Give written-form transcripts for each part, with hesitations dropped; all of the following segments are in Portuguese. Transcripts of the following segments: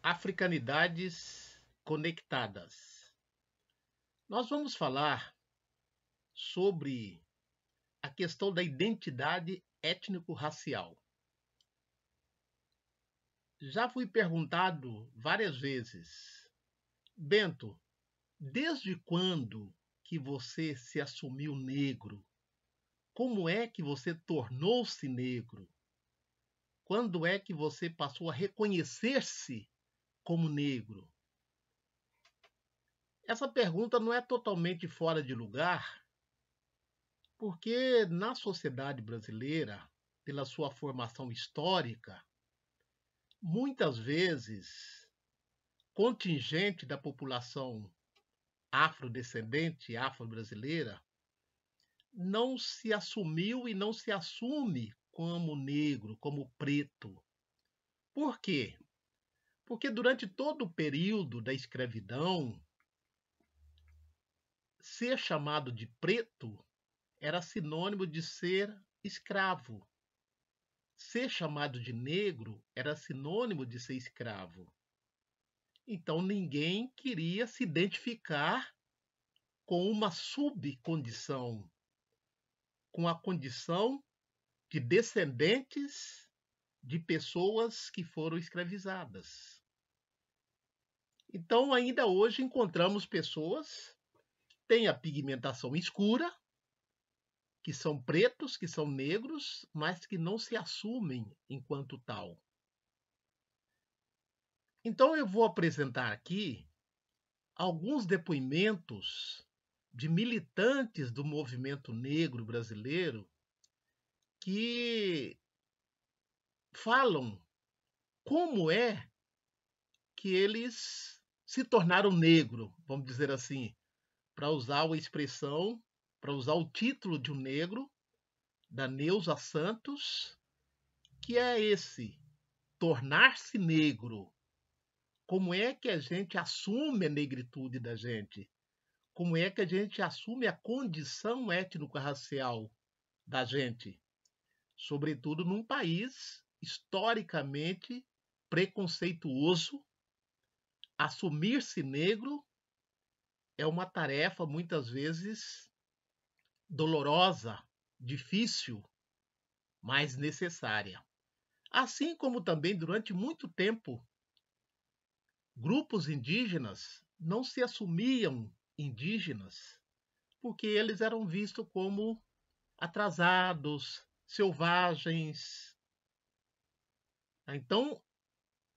Africanidades conectadas. Nós vamos falar sobre a questão da identidade étnico-racial. Já fui perguntado várias vezes, Bento, desde quando que você se assumiu negro? Como é que você tornou-se negro? Quando é que você passou a reconhecer-se como negro? Essa pergunta não é totalmente fora de lugar, porque na sociedade brasileira, pela sua formação histórica, muitas vezes contingente da população afrodescendente, afro-brasileira, não se assumiu e não se assume como negro, como preto. Por quê? Porque durante todo o período da escravidão, ser chamado de preto era sinônimo de ser escravo. Ser chamado de negro era sinônimo de ser escravo. Então ninguém queria se identificar com uma subcondição, com a condição de descendentes de pessoas que foram escravizadas. Então, ainda hoje encontramos pessoas que têm a pigmentação escura, que são pretos, que são negros, mas que não se assumem enquanto tal. Então, eu vou apresentar aqui alguns depoimentos de militantes do movimento negro brasileiro que falam como é que eles se tornaram negro, vamos dizer assim, para usar a expressão, para usar o título de um negro, da Neuza Santos, que é esse, tornar-se negro. Como é que a gente assume a negritude da gente? Como é que a gente assume a condição étnico-racial da gente? Sobretudo num país historicamente preconceituoso, assumir-se negro é uma tarefa muitas vezes dolorosa, difícil, mas necessária. Assim como também durante muito tempo grupos indígenas não se assumiam indígenas porque eles eram vistos como atrasados, selvagens. Então,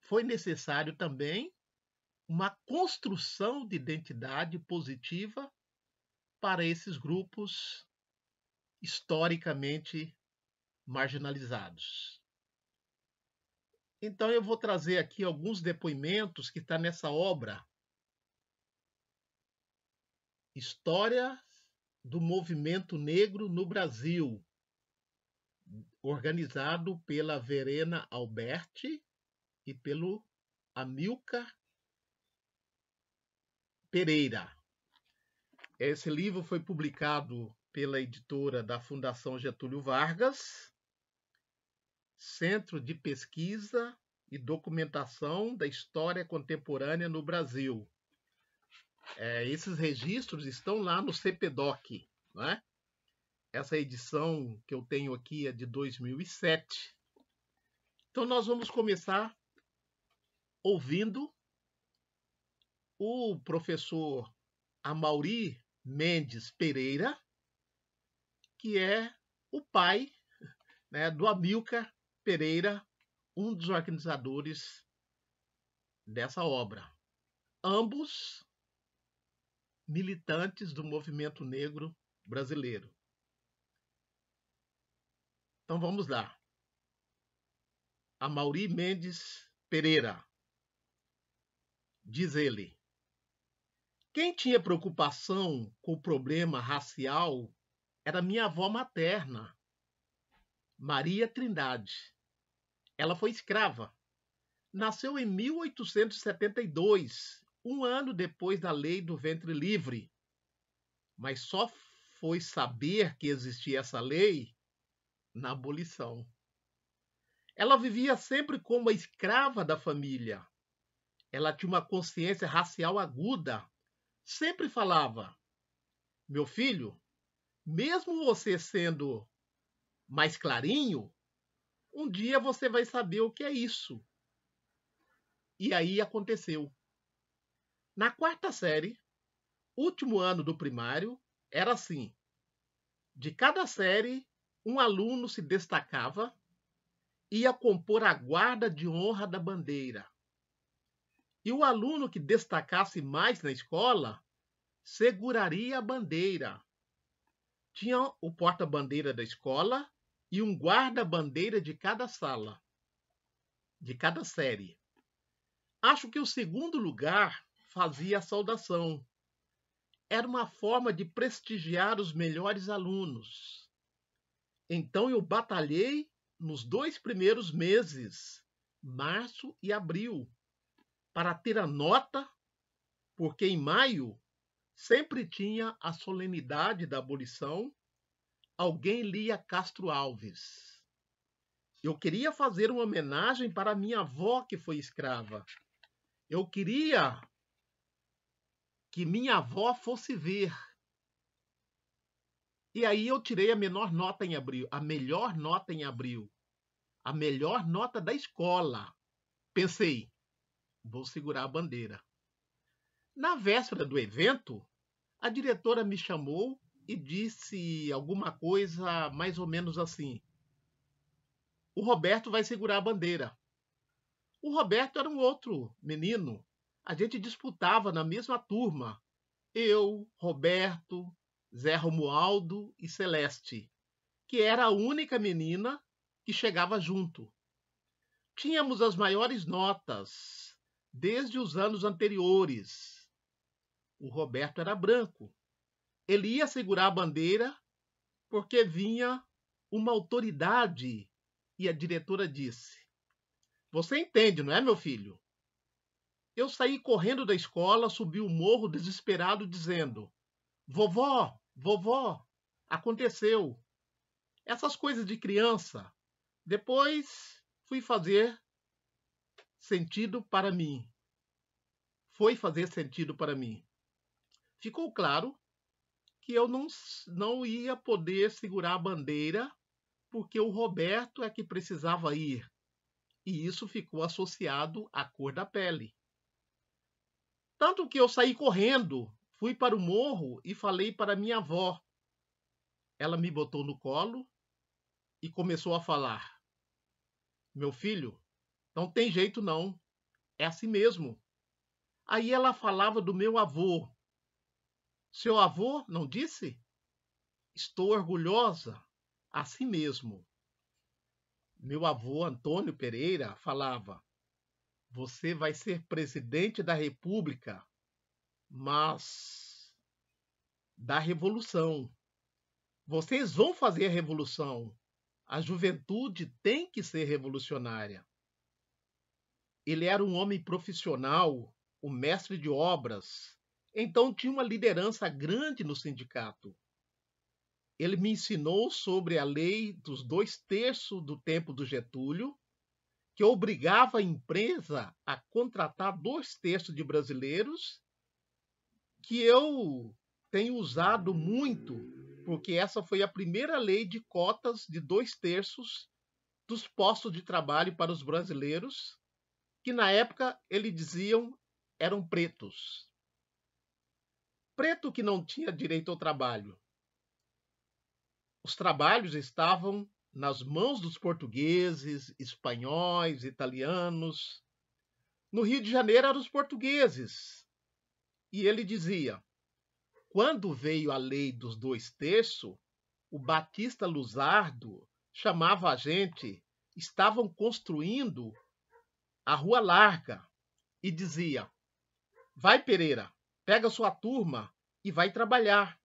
foi necessário também uma construção de identidade positiva para esses grupos historicamente marginalizados. Então eu vou trazer aqui alguns depoimentos que está nessa obra, História do Movimento Negro no Brasil, organizado pela Verena Alberti e pelo Amilcar Pereira. Esse livro foi publicado pela editora da Fundação Getúlio Vargas, Centro de Pesquisa e Documentação da História Contemporânea no Brasil. Esses registros estão lá no CPDOC, né? Essa edição que eu tenho aqui é de 2007. Então nós vamos começar ouvindo o professor Amaury Mendes Pereira, que é o pai, né, do Amilcar Pereira, um dos organizadores dessa obra. Ambos militantes do movimento negro brasileiro. Então vamos lá. Amaury Mendes Pereira. Diz ele: quem tinha preocupação com o problema racial era minha avó materna, Maria Trindade. Ela foi escrava. Nasceu em 1872, um ano depois da lei do ventre livre. Mas só foi saber que existia essa lei na abolição. Ela vivia sempre como a escrava da família. ela tinha uma consciência racial aguda, sempre falava: meu filho, mesmo você sendo mais clarinho, um dia você vai saber o que é isso. E aí aconteceu. Na quarta série, último ano do primário, era assim: de cada série, um aluno se destacava, ia compor a guarda de honra da bandeira. E o aluno que destacasse mais na escola seguraria a bandeira. Tinha o porta-bandeira da escola e um guarda-bandeira de cada sala, de cada série. Acho que o segundo lugar fazia a saudação. Era uma forma de prestigiar os melhores alunos. Então eu batalhei nos 2 primeiros meses, março e abril, para ter a nota, porque em maio sempre tinha a solenidade da abolição, alguém lia Castro Alves. Eu queria fazer uma homenagem para minha avó que foi escrava. Eu queria que minha avó fosse ver. E aí eu tirei a menor nota em abril, a melhor nota em abril, a melhor nota da escola. Pensei, vou segurar a bandeira. Na véspera do evento, a diretora me chamou e disse alguma coisa mais ou menos assim: o Roberto vai segurar a bandeira. O Roberto era um outro menino. A gente disputava na mesma turma. Eu, Roberto, Zé Romualdo e Celeste, que era a única menina que chegava junto. Tínhamos as maiores notas desde os anos anteriores. O Roberto era branco. Ele ia segurar a bandeira porque vinha uma autoridade e a diretora disse: você entende, não é, meu filho? Eu saí correndo da escola, subi o morro desesperado, dizendo: vovó, vovó, aconteceu. Essas coisas de criança. Depois fui fazer sentido para mim. Foi fazer sentido para mim. Ficou claro que eu não ia poder segurar a bandeira porque o Roberto é que precisava ir. E isso ficou associado à cor da pele. Tanto que eu saí correndo, fui para o morro e falei para minha avó. Ela me botou no colo e começou a falar: meu filho, não tem jeito não, é assim mesmo. Aí ela falava do meu avô. Seu avô não disse? Estou orgulhosa, assim mesmo. Meu avô Antônio Pereira falava: você vai ser presidente da República, mas da revolução. Vocês vão fazer a revolução. A juventude tem que ser revolucionária. Ele era um homem profissional, um mestre de obras, então tinha uma liderança grande no sindicato. Ele me ensinou sobre a lei dos 2/3 do tempo do Getúlio, que obrigava a empresa a contratar 2/3 de brasileiros, que eu tenho usado muito, porque essa foi a primeira lei de cotas de 2/3 dos postos de trabalho para os brasileiros, que na época eles diziam eram pretos. Preto que não tinha direito ao trabalho. Os trabalhos estavam nas mãos dos portugueses, espanhóis, italianos. No Rio de Janeiro eram os portugueses. E ele dizia: quando veio a lei dos 2/3, o Batista Luzardo chamava a gente, estavam construindo a Rua Larga e dizia: vai, Pereira, pega sua turma e vai trabalhar.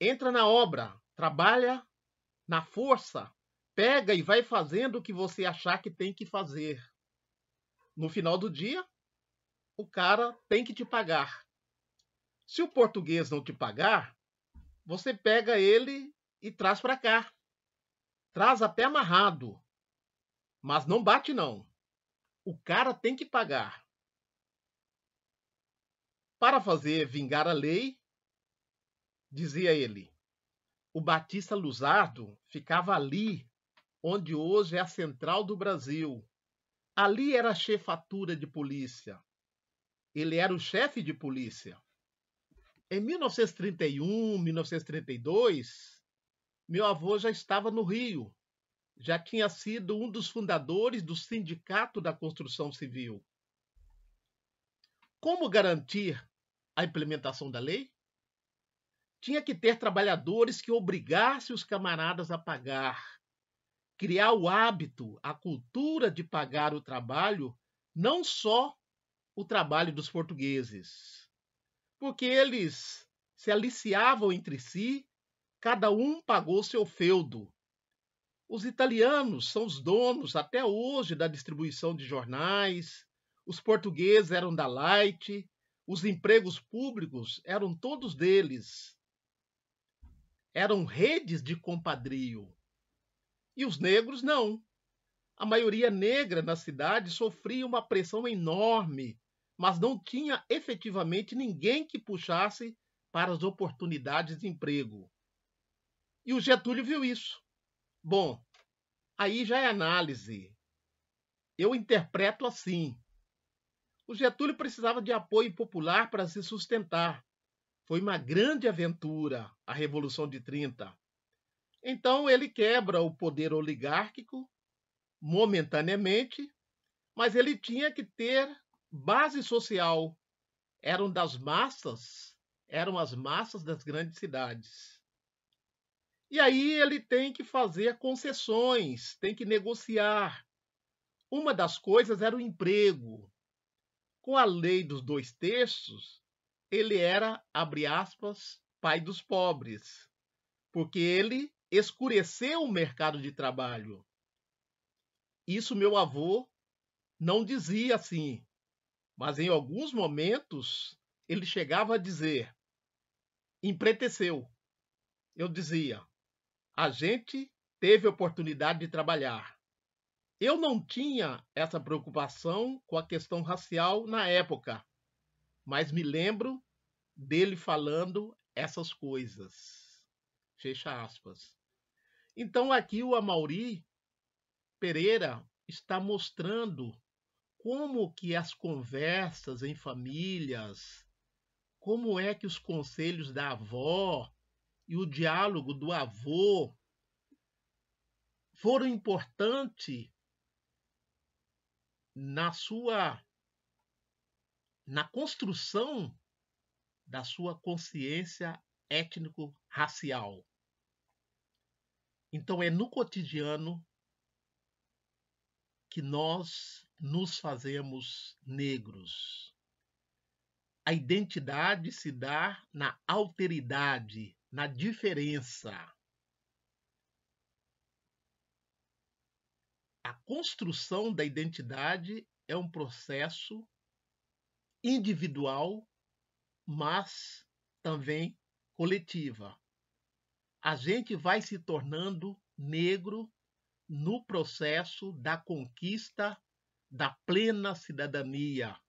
Entra na obra, trabalha na força, pega e vai fazendo o que você achar que tem que fazer. No final do dia, o cara tem que te pagar. Se o português não te pagar, você pega ele e traz para cá. Traz até amarrado. Mas não bate, não. O cara tem que pagar. Para fazer vingar a lei, dizia ele, o Batista Luzardo ficava ali, onde hoje é a Central do Brasil. Ali era a chefatura de polícia. Ele era o chefe de polícia. Em 1931, 1932, meu avô já estava no Rio. Já tinha sido um dos fundadores do Sindicato da Construção Civil. Como garantir a implementação da lei? Tinha que ter trabalhadores que obrigassem os camaradas a pagar. Criar o hábito, a cultura de pagar o trabalho, não só o trabalho dos portugueses, porque eles se aliciavam entre si, cada um pagou seu feudo. Os italianos são os donos até hoje da distribuição de jornais, os portugueses eram da Light, os empregos públicos eram todos deles. Eram redes de compadrio. E os negros não. A maioria negra na cidade sofria uma pressão enorme, mas não tinha efetivamente ninguém que puxasse para as oportunidades de emprego. E o Getúlio viu isso. Bom, aí já é análise. Eu interpreto assim. O Getúlio precisava de apoio popular para se sustentar. Foi uma grande aventura a Revolução de 30. Então ele quebra o poder oligárquico momentaneamente, mas ele tinha que ter base social. Eram as massas das grandes cidades. E aí ele tem que fazer concessões, tem que negociar. Uma das coisas era o emprego. Com a lei dos 2/3, ele era, abre aspas, pai dos pobres, porque ele escureceu o mercado de trabalho. Isso meu avô não dizia assim, mas em alguns momentos ele chegava a dizer, empreteceu. Eu dizia, a gente teve oportunidade de trabalhar. Eu não tinha essa preocupação com a questão racial na época, mas me lembro dele falando essas coisas. Fecha aspas. Então aqui o Amaury Pereira está mostrando como que as conversas em famílias, como é que os conselhos da avó e o diálogo do avô foram importantes na construção da sua consciência étnico-racial. Então é no cotidiano que nós nos fazemos negros. A identidade se dá na alteridade, na diferença. A construção da identidade é um processo individual, mas também coletiva. A gente vai se tornando negro no processo da conquista da plena cidadania,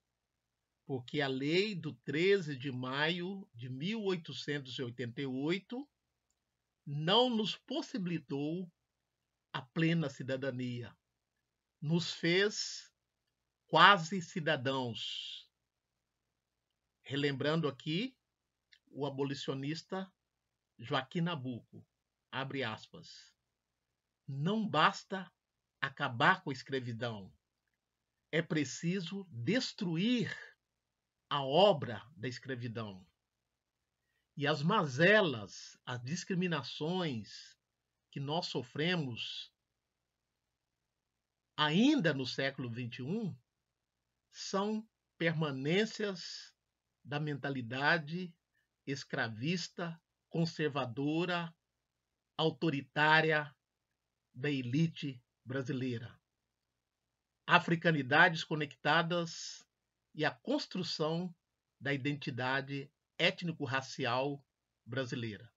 porque a lei do 13 de maio de 1888 não nos possibilitou a plena cidadania, nos fez quase cidadãos. Relembrando aqui o abolicionista Joaquim Nabuco, abre aspas, não basta acabar com a escravidão, é preciso destruir a obra da escravidão. E as mazelas, as discriminações que nós sofremos ainda no século XXI são permanências da mentalidade escravista, conservadora, autoritária da elite brasileira. Africanidades conectadas e a construção da identidade étnico-racial brasileira.